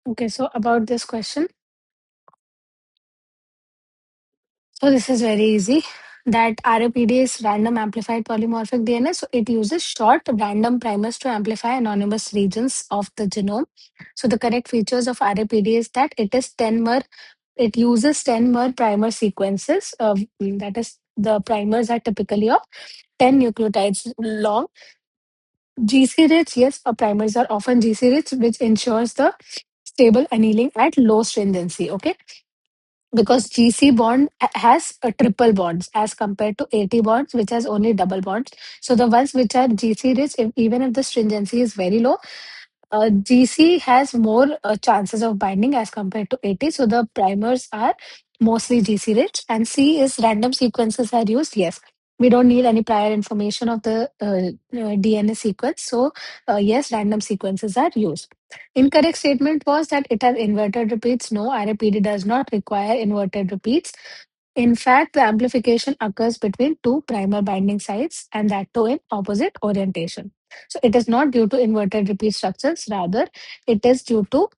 Okay, so about this question, so this is very easy. That RAPD is random amplified polymorphic DNA. So it uses short random primers to amplify anonymous regions of the genome. So the correct features of RAPD is that it is 10 mer. It uses 10 mer primer sequences. That is, the primers are typically of 10 nucleotides long. GC rates, yes, primers are often GC rates, which ensures the stable annealing at low stringency. Okay, because GC bond has a triple bonds as compared to AT bonds, which has only double bonds. So the ones which are GC rich, even if the stringency is very low, GC has more chances of binding as compared to AT. So the primers are mostly GC rich, and C is random sequences are used. Yes, we don't need any prior information of the DNA sequence. So yes, random sequences are used. Incorrect statement was that it has inverted repeats. No, RAPD does not require inverted repeats. In fact, the amplification occurs between two primer binding sites and that too in opposite orientation. So it is not due to inverted repeat structures, rather, it is due to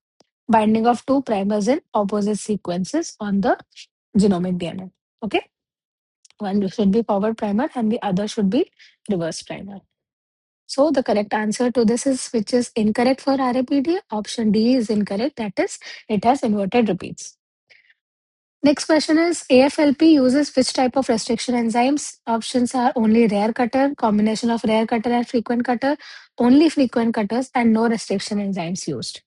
binding of two primers in opposite sequences on the genomic DNA. Okay, one should be forward primer and the other should be reverse primer. So the correct answer to this is which is incorrect for RAPD. Option D is incorrect. That is, it has inverted repeats. Next question is AFLP uses which type of restriction enzymes? Options are only rare cutter, combination of rare cutter and frequent cutter, only frequent cutters, and no restriction enzymes used.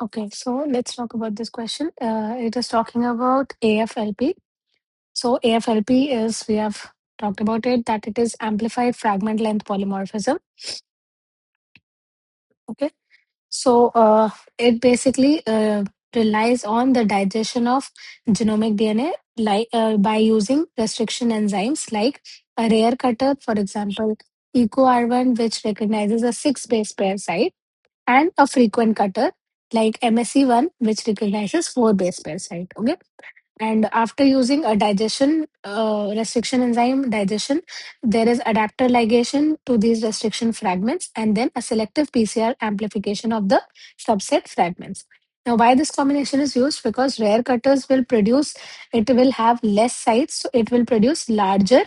Okay, so let's talk about this question. It is talking about AFLP. So AFLP is, we have talked about it, that it is amplified fragment length polymorphism. Okay, so it basically relies on the digestion of genomic DNA by using restriction enzymes like a rare cutter, for example, EcoR1, which recognizes a six base pair site, and a frequent cutter like MSC1, which recognizes four base pair site. Okay. And after using a digestion restriction enzyme digestion, there is adapter ligation to these restriction fragments and then a selective PCR amplification of the subset fragments. Now, why this combination is used? Because rare cutters will produce, it will have less sites, so it will produce larger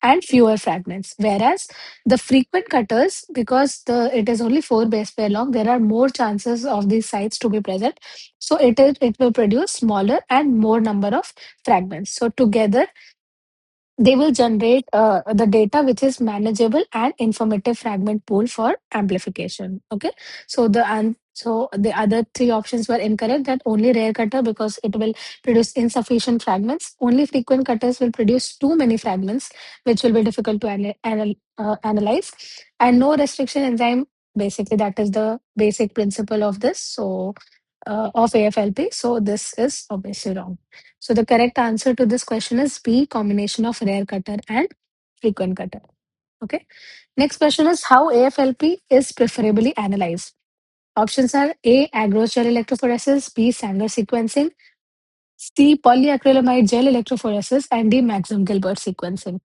and fewer fragments. Whereas the frequent cutters, because it is only four base pair long, there are more chances of these sites to be present. So it will produce smaller and more number of fragments. So together they will generate the data which is manageable and informative fragment pool for amplification. Okay, so the other three options were incorrect. That only rare cutter, because it will produce insufficient fragments. Only frequent cutters will produce too many fragments, which will be difficult to analyze. And no restriction enzyme. Basically, that is the basic principle of this. So of AFLP. So this is obviously wrong. So the correct answer to this question is B, combination of rare cutter and frequent cutter. Okay. Next question is how AFLP is preferably analyzed. Options are A, agarose gel electrophoresis, B, Sanger sequencing, C, polyacrylamide gel electrophoresis, and D, Maxim Gilbert sequencing.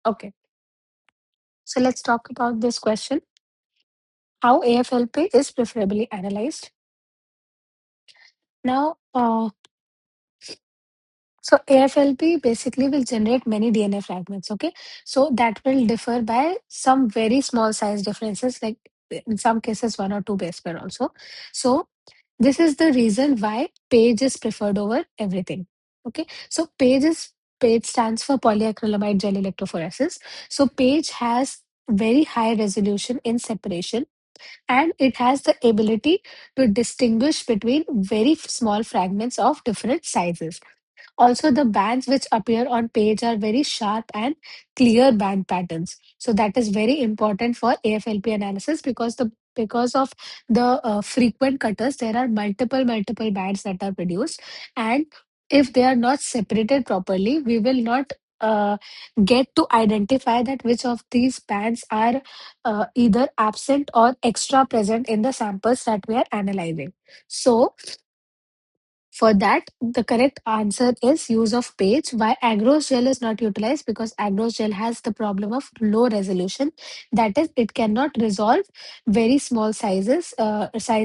Okay. So let's talk about this question. How AFLP is preferably analyzed. Now, so AFLP basically will generate many DNA fragments. Okay, so that will differ by some very small size differences, like in some cases one or two base pair also. So this is the reason why page is preferred over everything. Okay, so page stands for polyacrylamide gel electrophoresis. So page has very high resolution in separation, and it has the ability to distinguish between very small fragments of different sizes. Also, the bands which appear on page are very sharp and clear band patterns. So that is very important for AFLP analysis, because of the frequent cutters, there are multiple bands that are produced, and if they are not separated properly, we will not get to identify that which of these bands are either absent or extra present in the samples that we are analyzing. So For that, the correct answer is use of page. Why agarose gel is not utilized? Because agarose gel has the problem of low resolution. That is, it cannot resolve very small size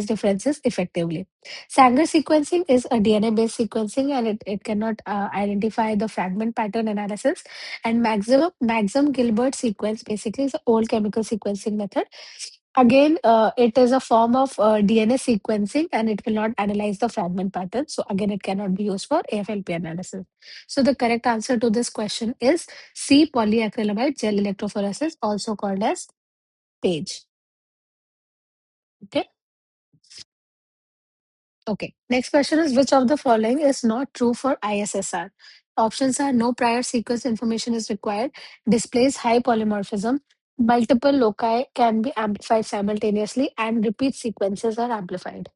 differences effectively. Sanger sequencing is a DNA-based sequencing, and it cannot identify the fragment pattern analysis. And maximum Gilbert sequence basically is an old chemical sequencing method. Again, it is a form of DNA sequencing and it will not analyze the fragment pattern. So, again, it cannot be used for AFLP analysis. So, the correct answer to this question is C, polyacrylamide gel electrophoresis, also called as PAGE. Okay. Okay. Next question is, which of the following is not true for ISSR? Options are: no prior sequence information is required, displays high polymorphism, multiple loci can be amplified simultaneously, and repeat sequences are amplified.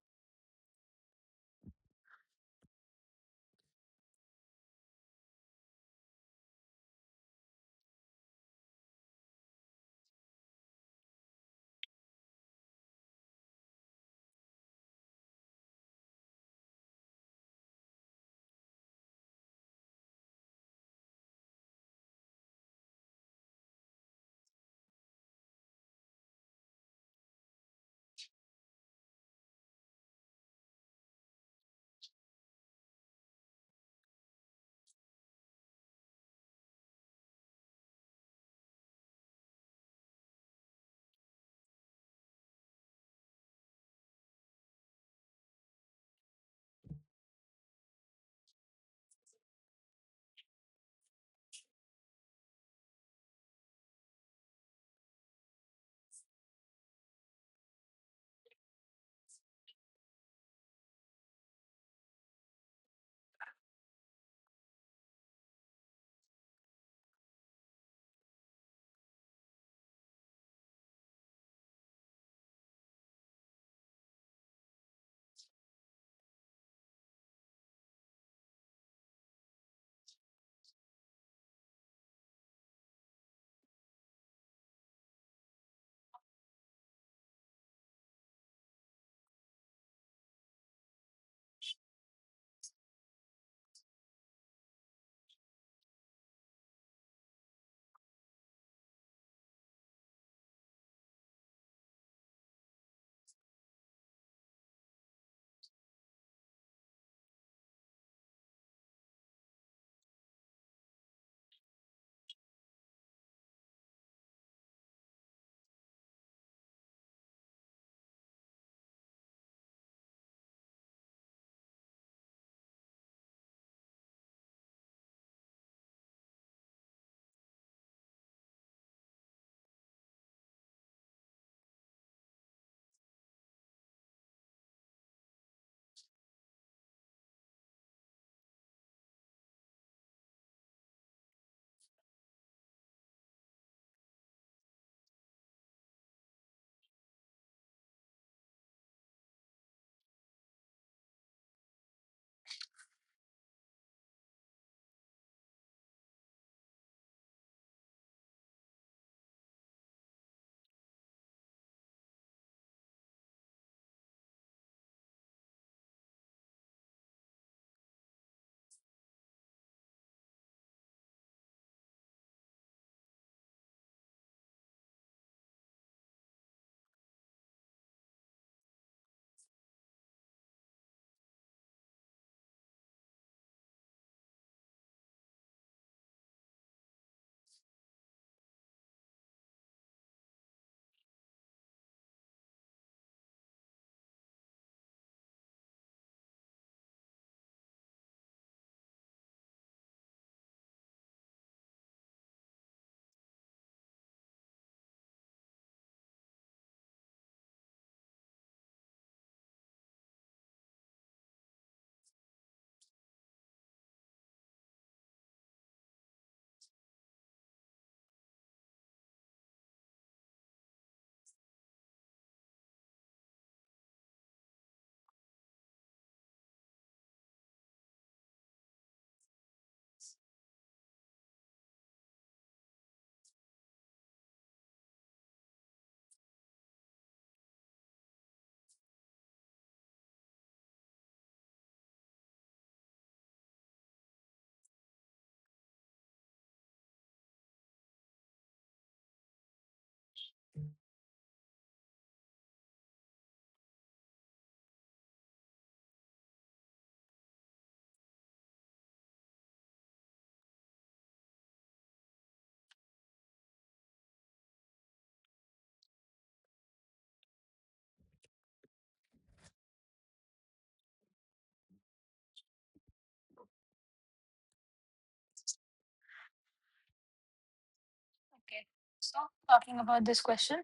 So, talking about this question,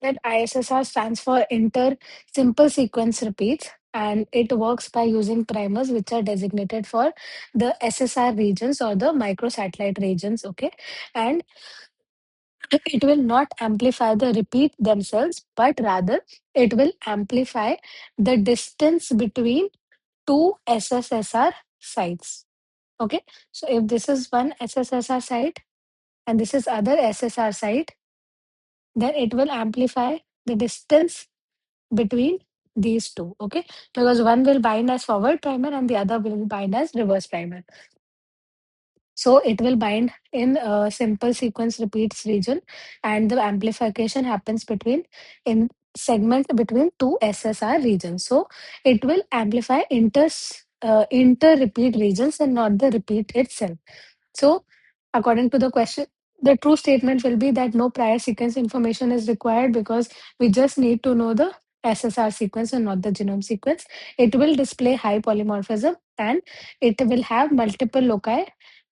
that ISSR stands for Inter Simple Sequence Repeats, and it works by using primers which are designated for the SSR regions or the microsatellite regions. Okay, and it will not amplify the repeat themselves, but rather it will amplify the distance between two SSSR sites. Okay, so if this is one SSSR site and this is other SSR site, then it will amplify the distance between these two. Okay, because one will bind as forward primer and the other will bind as reverse primer. So it will bind in a simple sequence repeats region, and the amplification happens between in segment between two SSR regions. So it will amplify inter repeat regions and not the repeat itself. So, according to the question, the true statement will be that no prior sequence information is required because we just need to know the SSR sequence and not the genome sequence. It will display high polymorphism and it will have multiple loci.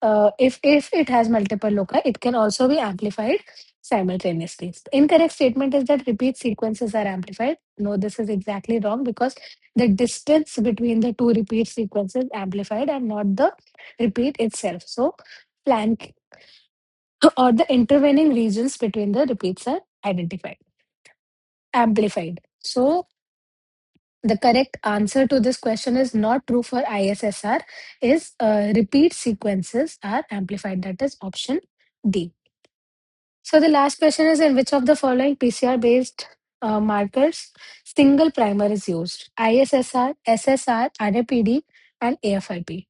If it has multiple loci, it can also be amplified simultaneously. The incorrect statement is that repeat sequences are amplified. No, this is exactly wrong because the distance between the two repeat sequences amplified and not the repeat itself. So flank or the intervening regions between the repeats are identified, amplified. So the correct answer to this question is not true for ISSR, is repeat sequences are amplified. That is option D. So the last question is, in which of the following PCR based markers single primer is used? ISSR, SSR, RAPD, and AFIP.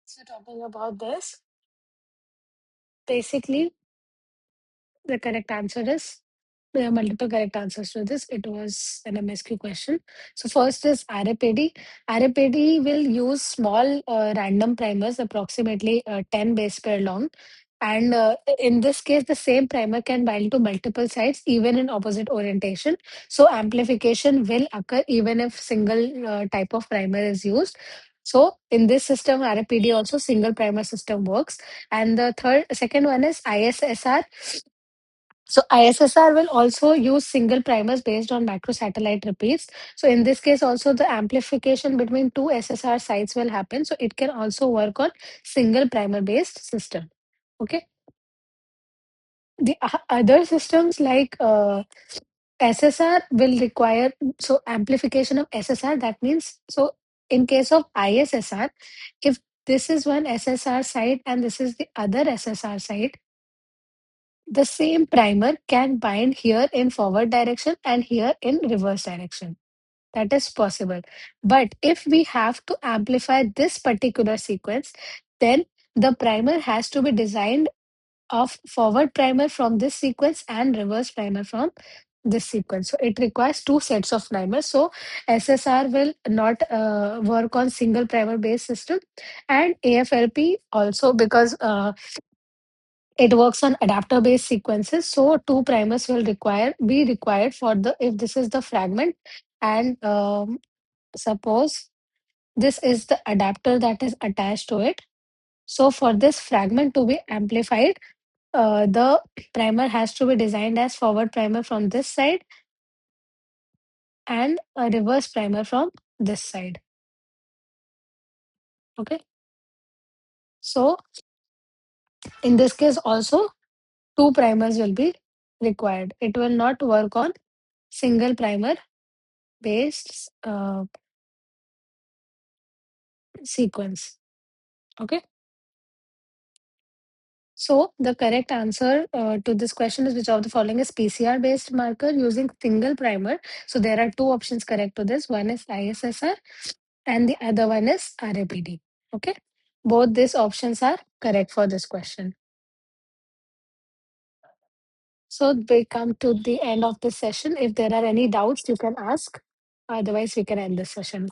So talking about this, Basically, the correct answer is there are multiple correct answers to this. It was an MSQ question. So first is RFAD. RFAD will use small random primers, approximately 10 base pair long. And in this case, the same primer can bind to multiple sites, even in opposite orientation. So amplification will occur even if single type of primer is used. So in this system, RFPD also single primer system works. And the second one is ISSR. So ISSR will also use single primers based on microsatellite repeats. So in this case, also the amplification between two SSR sites will happen. So it can also work on single primer based system. Okay. The other systems like SSR will require so amplification of SSR. That means so in case of ISSR, if this is one SSR site and this is the other SSR site, the same primer can bind here in forward direction and here in reverse direction. That is possible. But if we have to amplify this particular sequence, then the primer has to be designed of forward primer from this sequence and reverse primer from this sequence. So it requires two sets of primers. So SSR will not work on single primer based system, and AFLP also because it works on adapter based sequences. So two primers will be required for the if this is the fragment and suppose this is the adapter that is attached to it. So for this fragment to be amplified, the primer has to be designed as forward primer from this side and a reverse primer from this side. Okay. So in this case also two primers will be required. It will not work on single primer based sequence. Okay. So the correct answer to this question is which of the following is PCR based marker using single primer. So there are two options correct to this. One is ISSR and the other one is RAPD. Okay. Both these options are correct for this question. So we come to the end of the session. If there are any doubts, you can ask. Otherwise, we can end the session.